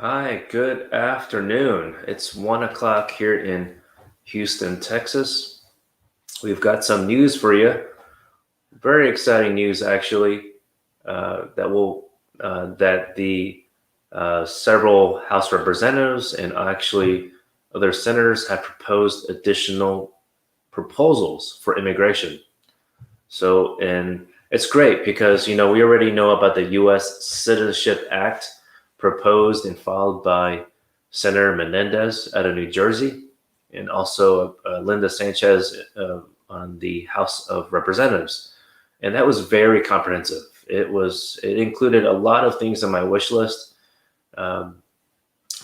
Hi, good afternoon. It's 1 o'clock here in Houston, Texas. We've got some news for you. Very exciting news, actually, that the several House representatives and actually other senators have proposed additional proposals for immigration. And it's great because we already know about the U.S. Citizenship Act proposed and filed by Senator Menendez out of New Jersey, and also Linda Sanchez on the House of Representatives, and that was very comprehensive. It included a lot of things on my wish list, um,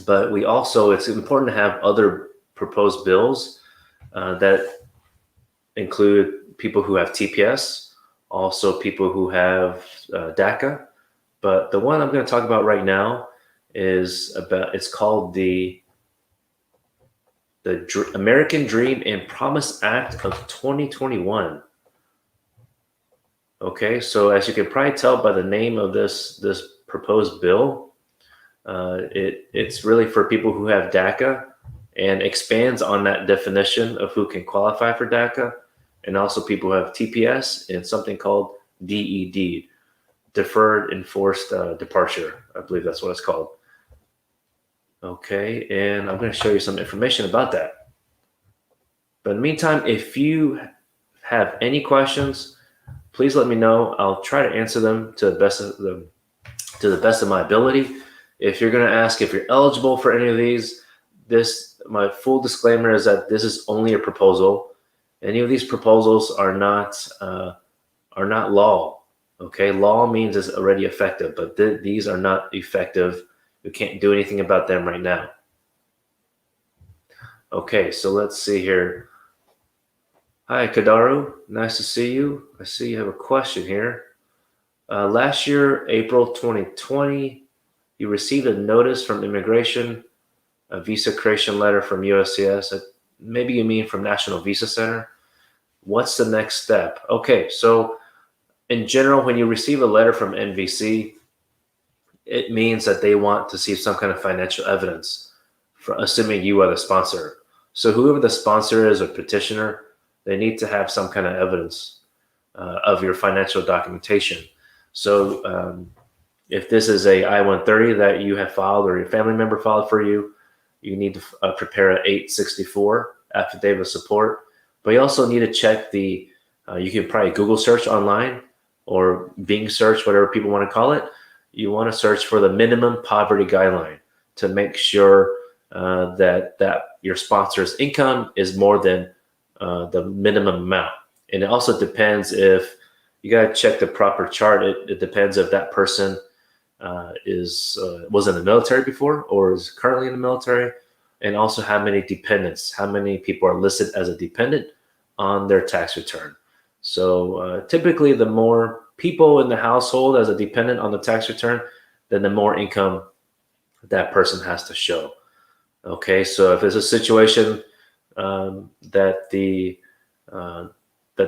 but it's important to have other proposed bills that include people who have TPS, also people who have DACA. But the one I'm going to talk about right now it's called the American Dream and Promise Act of 2021. Okay, so as you can probably tell by the name of this proposed bill, it's really for people who have DACA and expands on that definition of who can qualify for DACA, and also people who have TPS and something called DED, Deferred Enforced Departure. I believe that's what it's called. Okay, and I'm going to show you some information about that. But in the meantime, if you have any questions, please let me know. I'll try to answer them to the best of my ability. If you're going to ask if you're eligible for any of these, my full disclaimer is that this is only a proposal. Any of these proposals are not law. Okay, law means it's already effective, but these are not effective. We can't do anything about them right now. Okay, so let's see here. Hi, Kadaru. Nice to see you. I see you have a question here. Last year, April 2020, you received a notice from immigration, a visa creation letter from USCIS. Maybe you mean from National Visa Center. What's the next step? Okay, so in general, when you receive a letter from NVC, it means that they want to see some kind of financial evidence, assuming you are the sponsor. So whoever the sponsor is or petitioner, they need to have some kind of evidence of your financial documentation. So if this is a I-130 that you have filed or your family member filed for you, you need to prepare an 864 affidavit of support. But you also need to check you can probably Google search online or Bing search, whatever people want to call it. You want to search for the minimum poverty guideline to make sure that your sponsor's income is more than the minimum amount. And it also depends if you got to check the proper chart. It depends if that person was in the military before or is currently in the military, and also how many dependents, how many people are listed as a dependent on their tax return. So typically, the more people in the household as a dependent on the tax return, then the more income that person has to show. Okay, so if it's a situation that the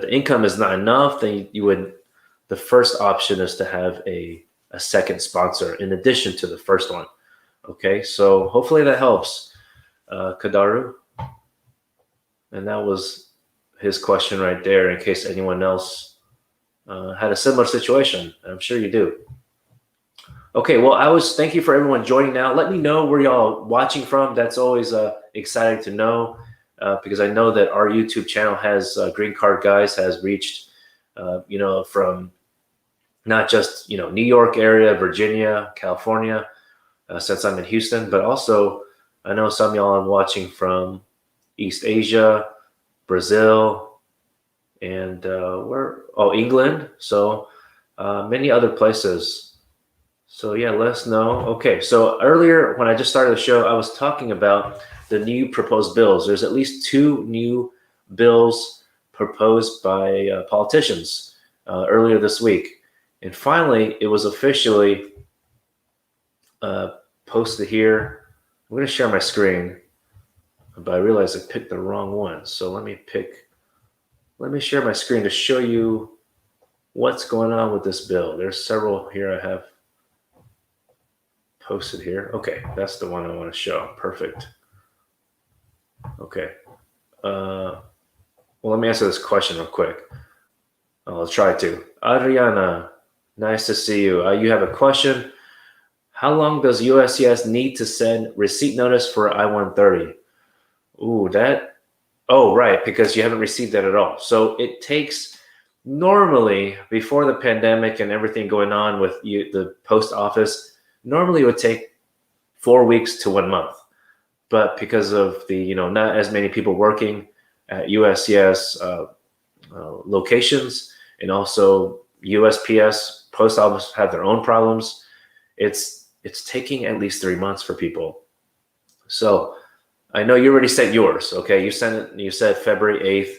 income is not enough, then the first option is to have a second sponsor in addition to the first one. Okay, so hopefully that helps, Kadaru. And that was his question right there, in case anyone else had a similar situation. I'm sure you do. Okay, well, thank you for everyone joining now. Let me know where y'all watching from. That's always exciting to know because I know that our YouTube channel Green Card Guys has reached, from not just, New York area, Virginia, California, since I'm in Houston, but also I know some of y'all are watching from East Asia, Brazil, and England. So many other places. So yeah, let us know. Okay, so earlier when I just started the show, I was talking about the new proposed bills. There's at least 2 new bills proposed by politicians earlier this week. And finally, it was officially posted here. I'm going to share my screen, but I realized I picked the wrong one. So let me share my screen to show you what's going on with this bill. There's several here I have posted here. Okay, that's the one I want to show. Perfect. Okay. Well, let me answer this question real quick. I'll try to. Adriana, nice to see you. You have a question. How long does USCIS need to send receipt notice for I-130? Ooh, that. Oh, right, because you haven't received that at all. So it takes normally before the pandemic and everything going on with the post office. Normally, it would take 4 weeks to 1 month, but because of the not as many people working at USCIS locations, and also USPS post office have their own problems, it's taking at least 3 months for people. So I know you already sent yours. Okay, you sent it. You said February 8th.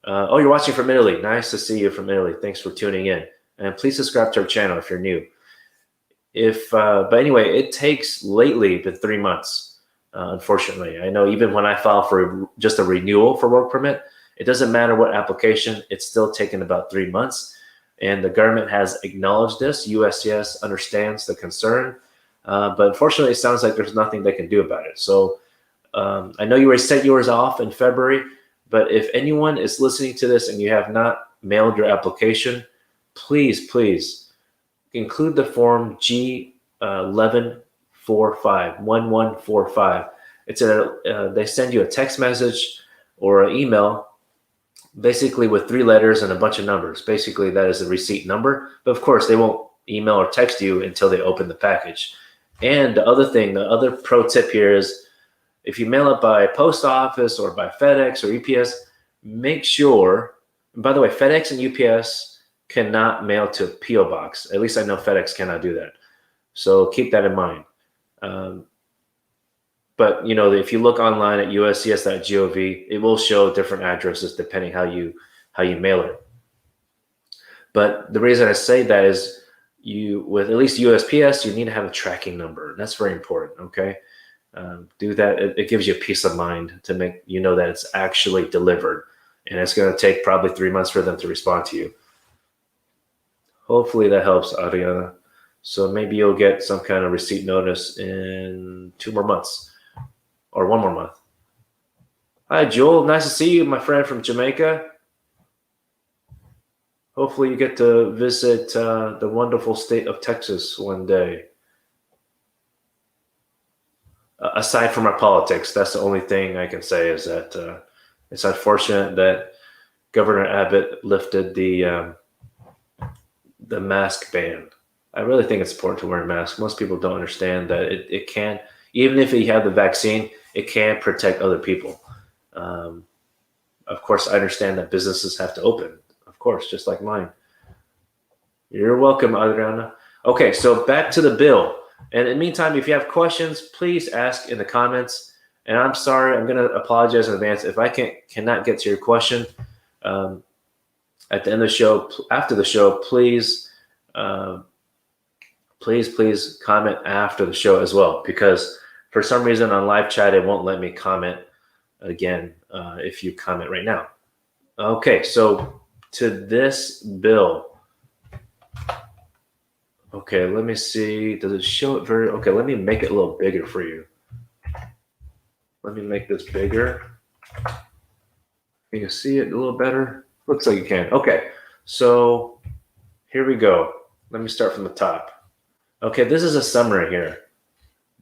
Oh, you're watching from Italy. Nice to see you from Italy. Thanks for tuning in. And please subscribe to our channel if you're new. But anyway, it takes lately been 3 months. Unfortunately, I know even when I file for just a renewal for work permit, it doesn't matter what application, it's still taken about 3 months. And the government has acknowledged this. USCIS understands the concern, but unfortunately, it sounds like there's nothing they can do about it. So I know you already sent yours off in February, but if anyone is listening to this and you have not mailed your application, please include the form G1145. It's they send you a text message or an email, basically with 3 letters and a bunch of numbers. Basically, that is a receipt number. But of course, they won't email or text you until they open the package. And the other pro tip here is, if you mail it by post office or by FedEx or UPS, make sure. And by the way, FedEx and UPS cannot mail to a PO box. At least I know FedEx cannot do that. So keep that in mind. But if you look online at uscis.gov, it will show different addresses depending how you mail it. But the reason I say that is, with at least USPS, you need to have a tracking number. That's very important. Okay, do that. It gives you a peace of mind to make that it's actually delivered, and it's going to take probably 3 months for them to respond to you. Hopefully that helps, Adriana. So maybe you'll get some kind of receipt notice in 2 more months or 1 more month. Hi, Joel. Nice to see you, my friend from Jamaica. Hopefully you get to visit the wonderful state of Texas one day. Aside from our politics, that's the only thing I can say is that it's unfortunate that Governor Abbott lifted the mask ban. I really think it's important to wear a mask. Most people don't understand that it can, even if you have the vaccine, it can protect other people. Of course, I understand that businesses have to open, of course, just like mine. You're welcome, Adriana. Okay, so back to the bill. And in the meantime, if you have questions, please ask in the comments. And I'm sorry, I'm going to apologize in advance if I cannot get to your question. At the end of the show, after the show, please comment after the show as well, because for some reason on live chat, it won't let me comment again if you comment right now. Okay, so to this bill. Okay, let me see. Does it show it very? Okay, let me make it a little bigger for you. Let me make this bigger. Can you see it a little better? Looks like you can. Okay, so here we go. Let me start from the top. Okay, this is a summary here.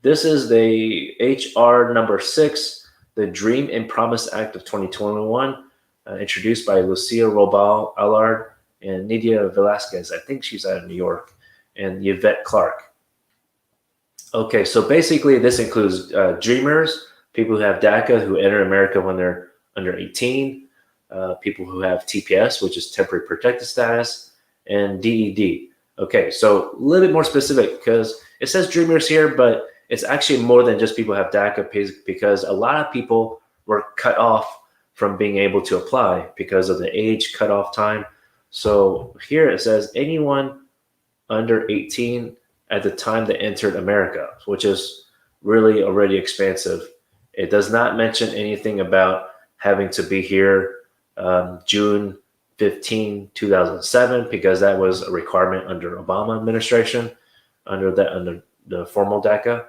This is the HR number 6, the Dream and Promise Act of 2021, introduced by Lucia Robal Allard and Nidia Velasquez. I think she's out of New York, and Yvette Clark. Okay, so basically this includes dreamers, people who have DACA who enter America when they're under 18, people who have TPS, which is temporary protected status, and DED. Okay, so a little bit more specific because it says dreamers here, but it's actually more than just people who have DACA, because a lot of people were cut off from being able to apply because of the age cutoff time. So here it says anyone under 18 at the time they entered America, which is really already expansive. It does not mention anything about having to be here June 15, 2007, because that was a requirement under Obama administration, under the formal DACA.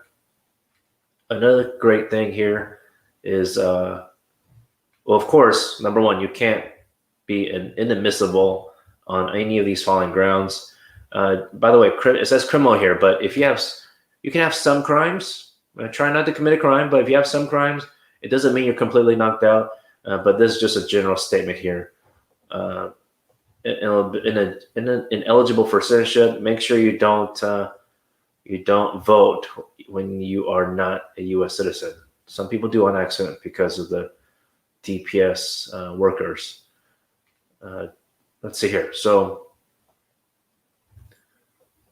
Another great thing here is, well, of course, number one, you can't be inadmissible on any of these following grounds. By the way, it says criminal here, but if you can have some crimes. Try not to commit a crime, but if you have some crimes, it doesn't mean you're completely knocked out. But this is just a general statement here. Ineligible for citizenship, make sure you don't vote when you are not a U.S. citizen. Some people do on accident because of the DPS workers. Let's see here. So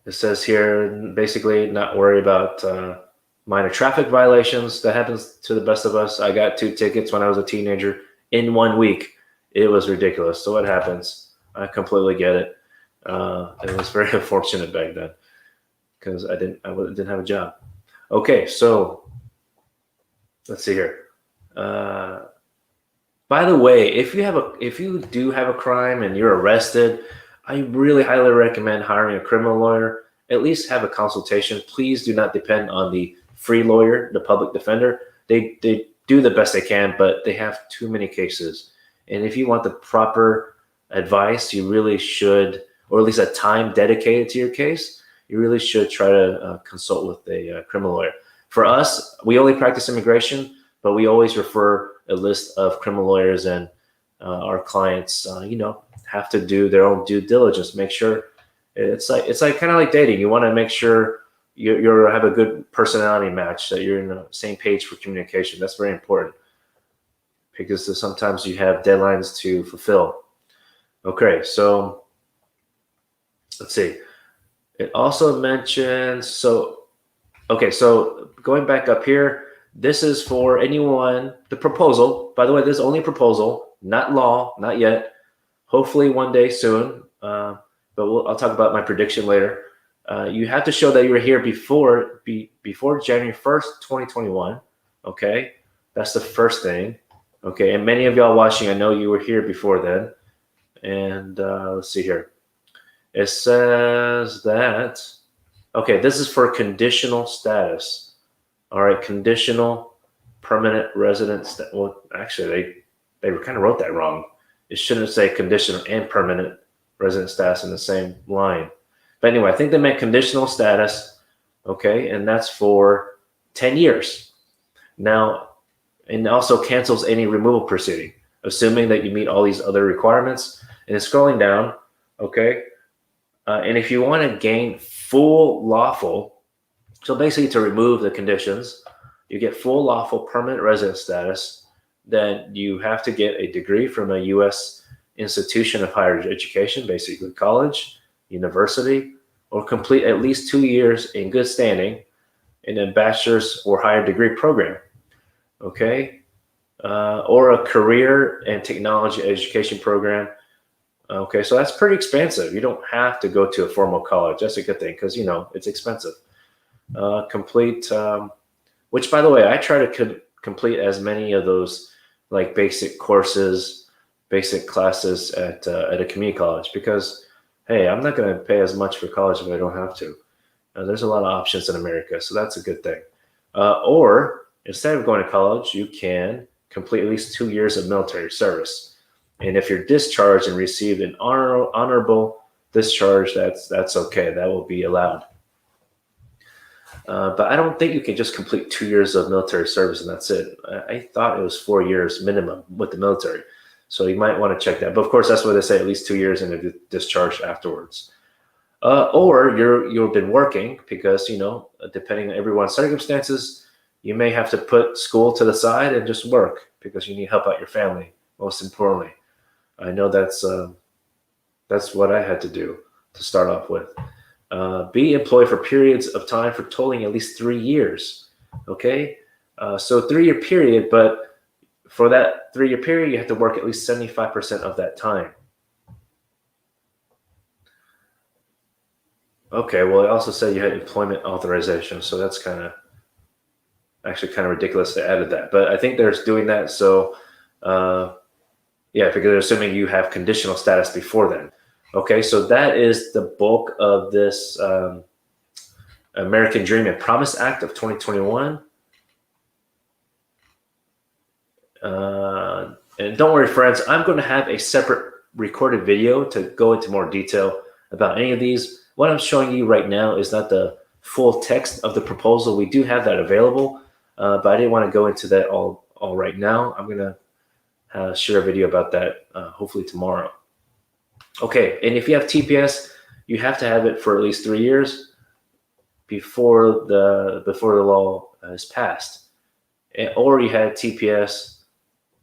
it says here, basically, not worry about minor traffic violations. That happens to the best of us. I got 2 tickets when I was a teenager in 1 week. It was ridiculous. So what happens? I completely get it. It was very unfortunate back then because I didn't have a job. Okay, so let's see here. By the way, if you do have a crime and you're arrested, I really highly recommend hiring a criminal lawyer. At least have a consultation. Please do not depend on the free lawyer, the public defender. They do the best they can, but they have too many cases. And if you want the proper advice, you really should, or at least a time dedicated to your case, you really should try to consult with a criminal lawyer. For us, we only practice immigration, but we always refer a list of criminal lawyers, and our clients, have to do their own due diligence. Make sure it's like kind of like dating. You want to make sure you have a good personality match, that you're in the same page for communication. That's very important because sometimes you have deadlines to fulfill. Okay, so let's see. It also mentions, so going back up here, this is for anyone, the proposal, by the way, this is only a proposal, not law, not yet. Hopefully one day soon, but I'll talk about my prediction later. You have to show that you were here before January 1st, 2021, okay? That's the first thing, okay? And many of y'all watching, I know you were here before then. And let's see here. It says that, okay, this is for conditional status. All right, conditional permanent resident. Well, actually, they kind of wrote that wrong. It shouldn't say conditional and permanent resident status in the same line. But anyway, I think they meant conditional status, okay, and that's for 10 years. Now, and also cancels any removal proceeding, assuming that you meet all these other requirements. And it's scrolling down, okay? And if you want to gain full lawful, so basically to remove the conditions, you get full lawful permanent resident status, then you have to get a degree from a U.S. institution of higher education, basically college, university, or complete at least 2 years in good standing in a bachelor's or higher degree program, okay? Or a career and technology education program. Okay, so that's pretty expensive. You don't have to go to a formal college. That's a good thing because, it's expensive. Complete, which, by the way, I try to complete as many of those like basic courses, basic classes at a community college because, hey, I'm not going to pay as much for college if I don't have to. There's a lot of options in America, so that's a good thing. Or instead of going to college, you can complete at least 2 years of military service. And if you're discharged and received an honorable discharge, that's okay. That will be allowed. But I don't think you can just complete 2 years of military service and that's it. I thought it was 4 years minimum with the military. So you might want to check that. But of course, that's why they say at least 2 years and a discharge afterwards. Or you've been working because, depending on everyone's circumstances, you may have to put school to the side and just work because you need help out your family, most importantly. I know that's what I had to do to start off with. Be employed for periods of time for totaling at least 3 years. Okay, so 3-year period, but for that 3-year period, you have to work at least 75% of that time. Okay, well, it also said you had employment authorization, so that's actually kind of ridiculous they added that. But I think they're doing that so. Yeah, because they're assuming you have conditional status before then. Okay, so that is the bulk of this American Dream and Promise Act of 2021. And don't worry, friends, I'm going to have a separate recorded video to go into more detail about any of these. What I'm showing you right now is not the full text of the proposal. We do have that available, but I didn't want to go into that all right now. I'm going to share a video about that hopefully tomorrow. Okay, and if you have TPS, you have to have it for at least 3 years before the law is passed, or you had TPS.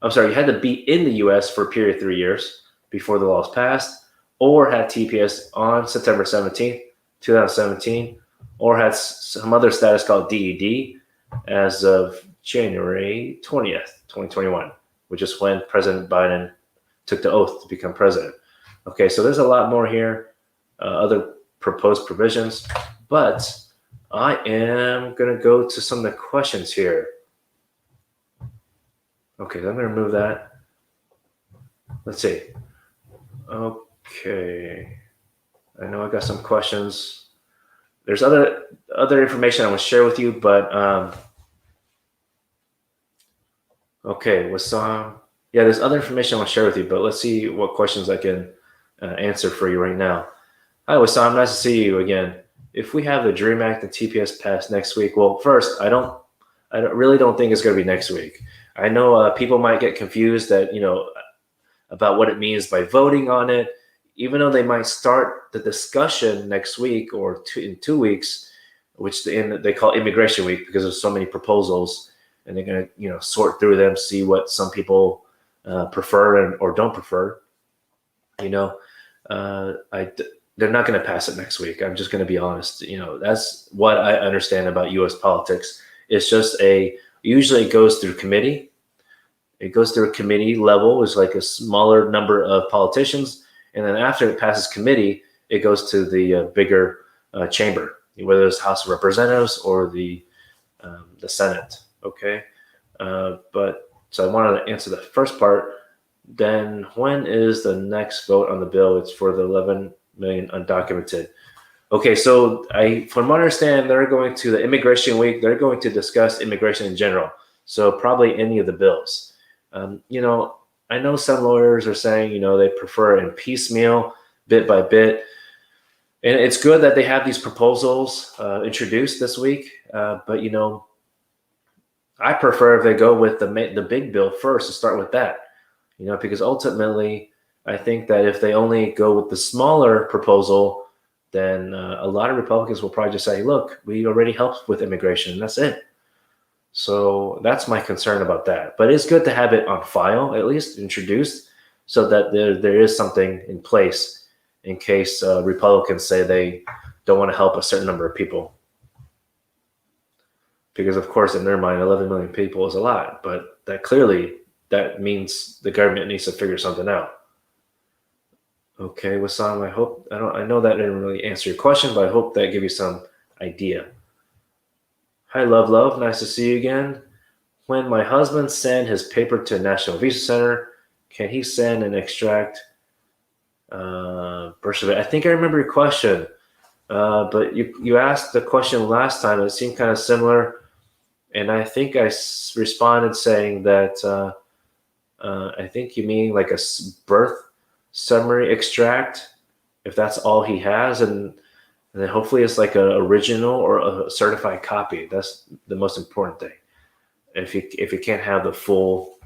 I'm sorry, you had to be in the U.S. for a period of 3 years before the law is passed, or had TPS on September 17th, 2017, or had some other status called DED as of January 20th, 2021, which is when President Biden took the oath to become president. Okay, so there's a lot more here, other proposed provisions, but I am going to go to some of the questions here. Okay, I'm going to remove that. Let's see. Okay. I know I got some questions. There's other information I want to share with you, but okay, Wassam. Yeah, there's other information I want to share with you, but let's see what questions I can answer for you right now. Hi, Wassam. Nice to see you again. If we have the DREAM Act and TPS passed next week, well, first, I really don't think it's going to be next week. I know people might get confused that, about what it means by voting on it, even though they might start the discussion next week or in 2 weeks, which they call Immigration Week because there's so many proposals, and they're going to, sort through them, see what some people prefer or don't prefer. They're not going to pass it next week. I'm just going to be honest. That's what I understand about U.S. politics. It's just usually it goes through committee. It goes through a committee level. It's like a smaller number of politicians. And then after it passes committee, it goes to the bigger chamber, whether it's House of Representatives or the Senate. Okay. So I wanted to answer the first part. Then when is the next vote on the bill? It's for the 11 million undocumented. Okay, so from what I understand, they're going to the Immigration Week. They're going to discuss immigration in general. So probably any of the bills. I know some lawyers are saying, they prefer in piecemeal, bit by bit. And it's good that they have these proposals introduced this week. But, I prefer if they go with the big bill first to start with that, because ultimately, I think that if they only go with the smaller proposal, then a lot of Republicans will probably just say, look, we already helped with immigration, and that's it. So that's my concern about that. But it's good to have it on file, at least introduced, so that there is something in place in case Republicans say they don't want to help a certain number of people. Because, of course, in their mind, 11 million people is a lot. But that means the government needs to figure something out. Okay, Wassam, I know that didn't really answer your question, but I hope that gave you some idea. Hi, Love. Nice to see you again. When my husband sent his paper to National Visa Center, can he send and extract birth certificate? I think I remember your question, but you asked the question last time. It seemed kind of similar, and I think I responded saying that I think you mean like a birth summary extract, if that's all he has, and then hopefully it's like an original or a certified copy. That's the most important thing. If you can't have the full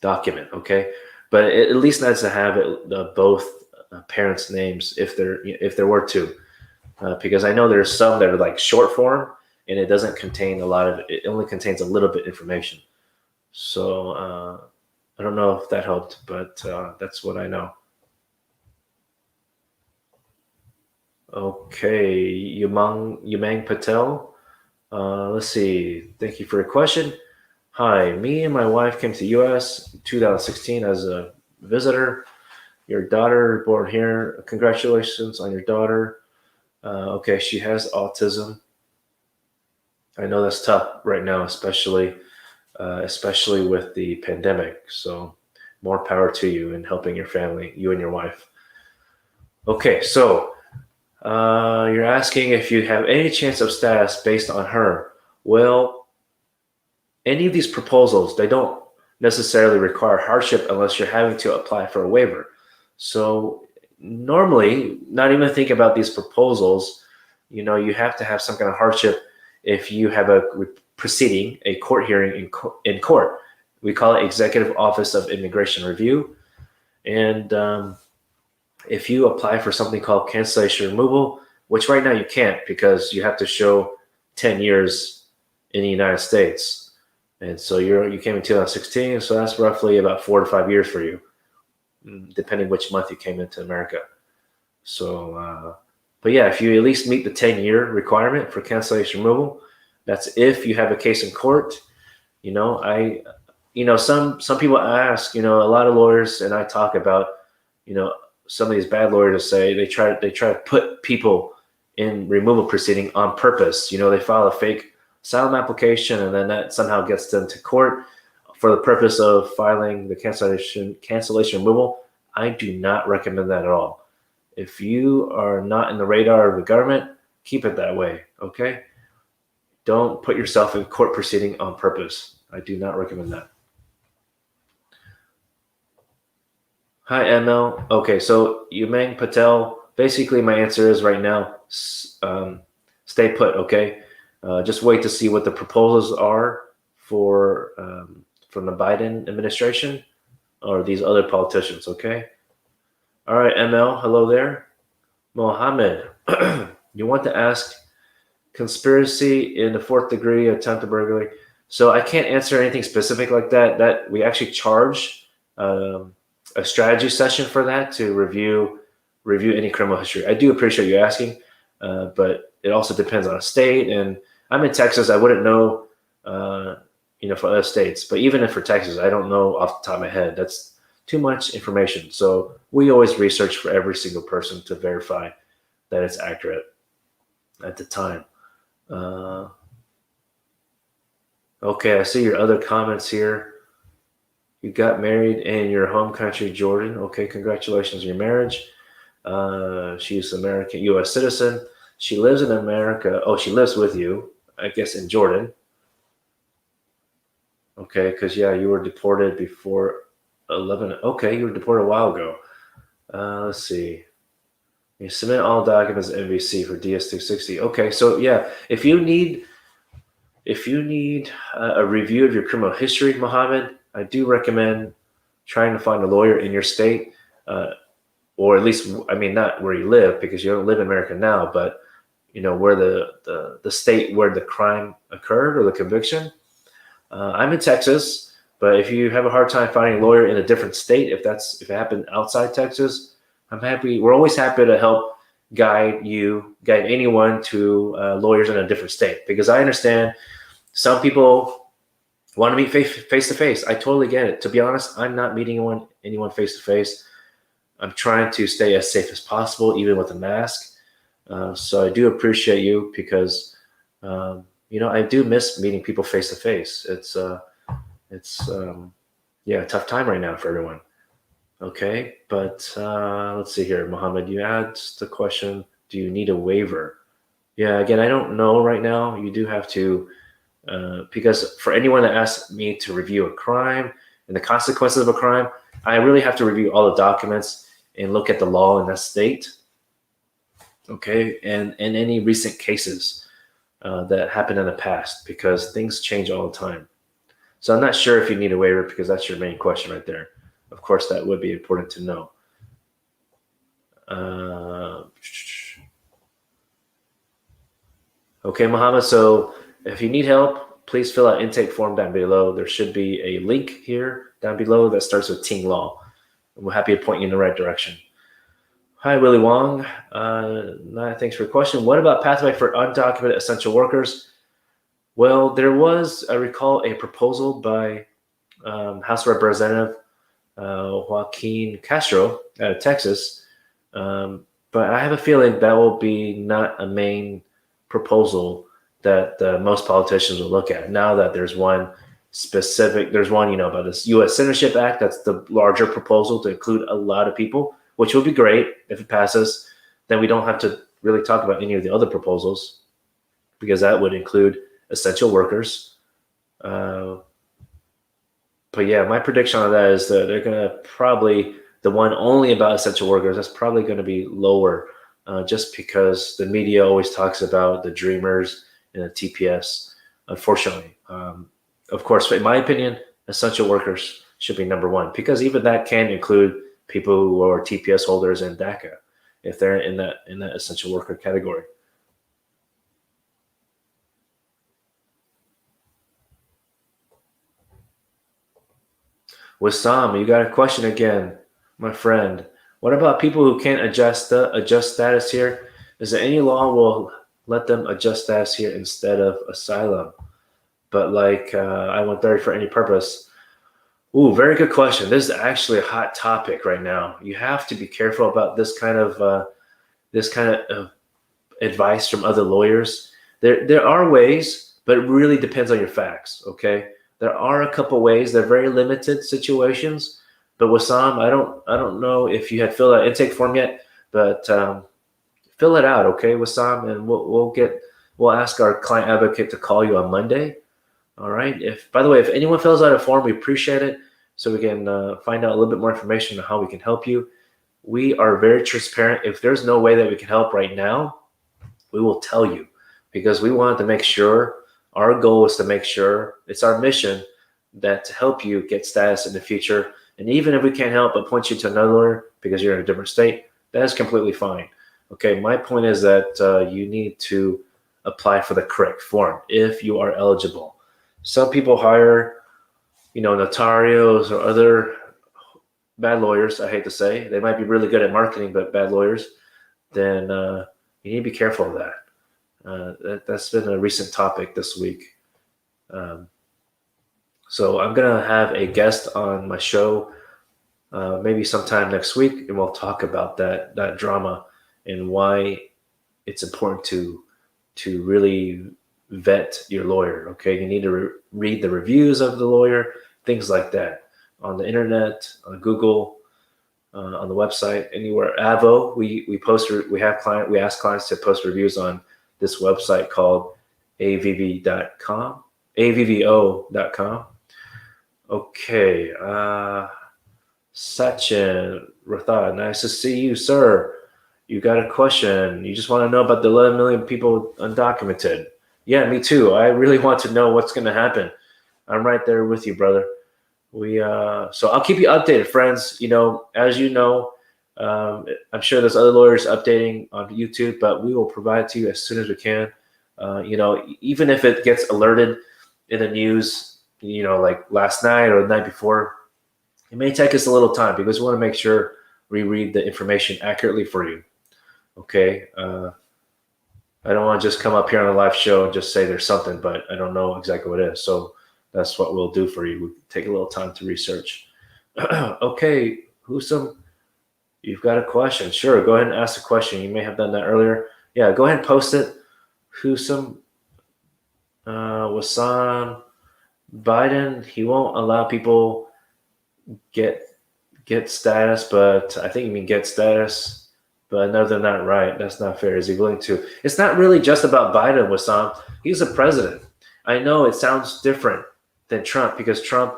document, okay. But it at least nice to have both parents' names if there were to, because I know there's some that are like short form and it doesn't contain a lot of. It only contains a little bit information. So I don't know if that helped, but that's what I know. Okay, Yumang Patel. Let's see. Thank you for your question. Hi, me and my wife came to the U.S. in 2016 as a visitor. Your daughter born here. Congratulations on your daughter. Okay, she has autism. I know that's tough right now, especially with the pandemic. So more power to you in helping your family, you and your wife. Okay, so You're asking if you have any chance of status based on her. Well, any of these proposals, they don't necessarily require hardship unless you're having to apply for a waiver. So normally, not even think about these proposals, you have to have some kind of hardship if you have a proceeding, a court hearing in court. We call it Executive Office of Immigration Review. And if you apply for something called cancellation removal, which right now you can't because you have to show 10 years in the United States. And so you came in 2016, so that's roughly about 4 to 5 years for you, depending which month you came into America. So, but yeah, if you at least meet the 10-year requirement for cancellation removal, that's if you have a case in court. Some people ask, a lot of lawyers, and I talk about, some of these bad lawyers say they try to put people in removal proceeding on purpose. They file a fake asylum application, and then that somehow gets them to court for the purpose of filing the cancellation removal. I do not recommend that at all. If you are not in the radar of the government, keep it that way, okay? Don't put yourself in court proceeding on purpose. I do not recommend that. Hi, ML. Okay, so Yumeng Patel, basically my answer is right now, stay put, okay? Just wait to see what the proposals are from the Biden administration or these other politicians, okay? All right, ML, hello there. Mohammed, you want to ask conspiracy in the 4th degree attempted burglary. So I can't answer anything specific like that. That we actually charge a strategy session for that to review any criminal history. I do appreciate you asking, but it also depends on a state. And I'm in Texas. I wouldn't know, for other states. But even if for Texas, I don't know off the top of my head. That's too much information. So we always research for every single person to verify that it's accurate at the time. Okay, I see your other comments here. You got married in your home country, Jordan. Okay, congratulations on your marriage. She's American, U.S. citizen. She lives in America. Oh, she lives with you, I guess, in Jordan. Okay, because, yeah, you were deported before 11. Okay, you were deported a while ago. Let's see. You submit all documents to NVC for DS-260. Okay, so, yeah, if you need a review of your criminal history, Mohammed, I do recommend trying to find a lawyer in your state, or at least, not where you live because you don't live in America now, but where the state where the crime occurred or the conviction. I'm in Texas, but if you have a hard time finding a lawyer in a different state, if it happened outside Texas, we're always happy to help guide anyone to lawyers in a different state, because I understand some people want to meet face to face. I totally get it. To be honest, I'm not meeting anyone face to face. I'm trying to stay as safe as possible, even with a mask. So I do appreciate you because, I do miss meeting people face to face. It's a tough time right now for everyone. Okay, but let's see here. Mohammed, you asked the question, do you need a waiver? Yeah, again, I don't know right now. You do have to, because for anyone that asks me to review a crime and the consequences of a crime, I really have to review all the documents and look at the law in that state. Okay, and any recent cases that happened in the past, because things change all the time. So I'm not sure if you need a waiver, because that's your main question right there. Of course, that would be important to know. Okay, Mohammed, so if you need help, please fill out intake form down below. There should be a link here down below that starts with Ting Law. And we're happy to point you in the right direction. Hi, Willie Wong. Thanks for your question. What about pathway for undocumented essential workers? Well, there was, I recall, a proposal by House Representative Joaquin Castro out of Texas. But I have a feeling that will be not a main proposal that most politicians will look at. Now that there's one, about this U.S. Citizenship Act, that's the larger proposal to include a lot of people, which will be great if it passes. Then we don't have to really talk about any of the other proposals because that would include essential workers. But yeah, my prediction on that is that they're going to probably, the one only about essential workers, that's probably going to be lower just because the media always talks about the dreamers and the TPS, unfortunately. Of course, in my opinion, essential workers should be number one because even that can include people who are TPS holders and DACA if they're in that essential worker category. Wissam, you got a question again, my friend. What about people who can't adjust status here? Is there any law will let them adjust status here instead of asylum? But like I-130 for any purpose. Ooh, very good question. This is actually a hot topic right now. You have to be careful about this kind of advice from other lawyers. There are ways, but it really depends on your facts. Okay, there are a couple ways. They're very limited situations. But Wissam, I don't know if you had filled out intake form yet, but fill it out, okay, Wissam, and we'll ask our client advocate to call you on Monday. All right. If by the way, if anyone fills out a form, we appreciate it, so we can find out a little bit more information on how we can help you. We are very transparent. If there's no way that we can help right now, we will tell you because we want to make sure. Our goal is to make sure, it's our mission, that to help you get status in the future. And even if we can't help but point you to another lawyer because you're in a different state, that's completely fine. Okay, my point is that you need to apply for the correct form if you are eligible. Some people hire, notarios or other bad lawyers, I hate to say. They might be really good at marketing, but bad lawyers. Then you need to be careful of that. That's been a recent topic this week. So I'm going to have a guest on my show maybe sometime next week, and we'll talk about that drama and why it's important to really vet your lawyer. Okay, you need to read the reviews of the lawyer, things like that, on the internet, on Google, on the website, anywhere. Avo, we ask clients to post reviews on this website called avvo.com. Okay, Sachin Ratha, nice to see you, sir. You got a question. You just want to know about the 11 million people undocumented. Yeah, me too. I really want to know what's going to happen. I'm right there with you, brother. So I'll keep you updated, friends. As you know, I'm sure there's other lawyers updating on YouTube, but we will provide to you as soon as we can. Even if it gets alerted in the news, like last night or the night before, it may take us a little time because we want to make sure we read the information accurately for you. Okay. I don't want to just come up here on a live show and just say there's something, but I don't know exactly what it is. So that's what we'll do for you. We take a little time to research. Okay, Husam, you've got a question. Sure, go ahead and ask a question. You may have done that earlier. Yeah, go ahead and post it. Husam, Wasan, Biden, he won't allow people get status, but I think you mean get status. But no, they're not right. That's not fair. Is he willing to? It's not really just about Biden, Wasan. He's a president. I know it sounds different than Trump because Trump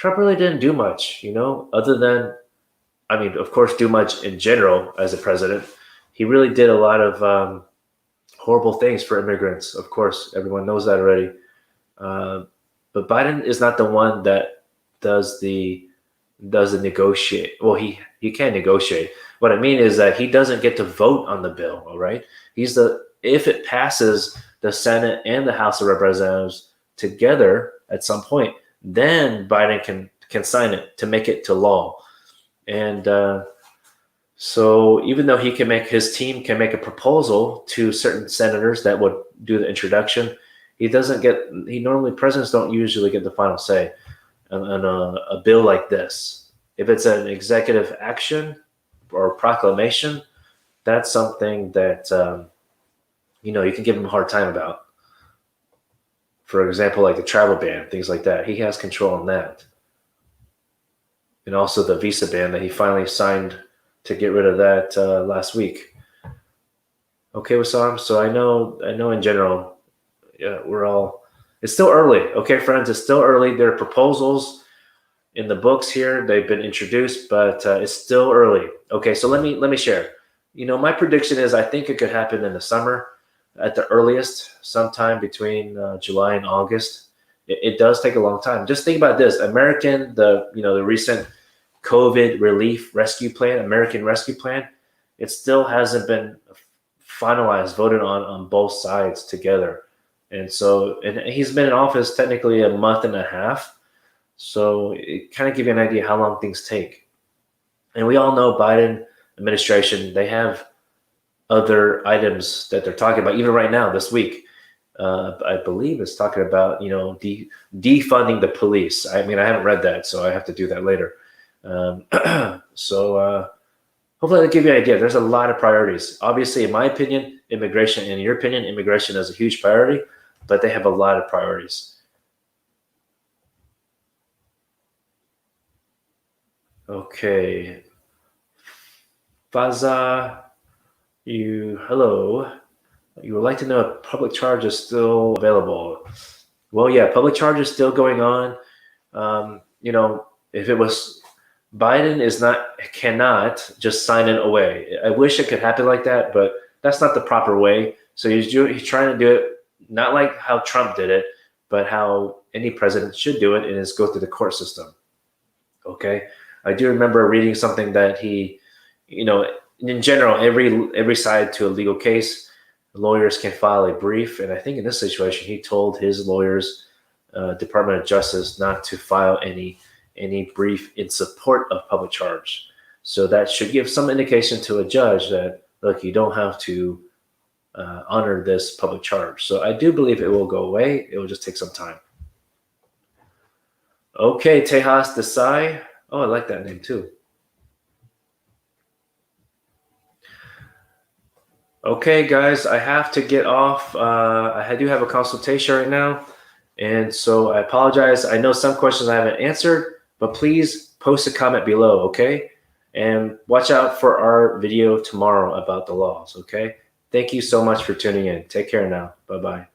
really didn't do much, other than, of course, do much in general as a president. He really did a lot of horrible things for immigrants. Of course, everyone knows that already. But Biden is not the one that does the negotiate. Well, he can negotiate. What I mean is that he doesn't get to vote on the bill. All right, if it passes the Senate and the House of Representatives together at some point, then Biden can sign it to make it to law. And so even though his team can make a proposal to certain senators that would do the introduction, presidents don't usually get the final say on a bill like this. If it's an executive action or proclamation, that's something that, you can give him a hard time about. For example, like the travel ban, things like that. He has control on that. And also the visa ban that he finally signed to get rid of that last week. Okay, Wissam. So I know in general, yeah, it's still early. Okay, friends, it's still early. There are proposals in the books here. They've been introduced, but it's still early. Okay, so let me share. My prediction is I think it could happen in the summer at the earliest, sometime between July and August. It does take a long time. Just think about this: the recent COVID relief rescue plan, American Rescue Plan, it still hasn't been finalized, voted on both sides together. And he's been in office technically a month and a half. So it kind of give you an idea how long things take. And we all know Biden administration, they have other items that they're talking about, even right now, this week. I believe it's talking about, defunding the police. I mean, I haven't read that, so I have to do that later. Um, so hopefully that'll give you an idea. There's a lot of priorities. Obviously, in my opinion, immigration, in your opinion, immigration is a huge priority, but they have a lot of priorities. Okay. Faza, hello. You would like to know if public charge is still available. Well, yeah, public charge is still going on. If it was Biden is not cannot just sign it away. I wish it could happen like that, but that's not the proper way. So he's trying to do it not like how Trump did it, but how any president should do it, and is go through the court system. Okay, I do remember reading something that you know, in general, every side to a legal case, lawyers can file a brief, and I think in this situation, he told his lawyers, Department of Justice, not to file any brief in support of public charge. So that should give some indication to a judge that, look, you don't have to honor this public charge. So I do believe it will go away. It will just take some time. Okay, Tejas Desai. Oh, I like that name too. Okay, guys, I have to get off. I do have a consultation right now, and so I apologize. I know some questions I haven't answered, but please post a comment below, okay? And watch out for our video tomorrow about the laws, okay? Thank you so much for tuning in. Take care now. Bye-bye.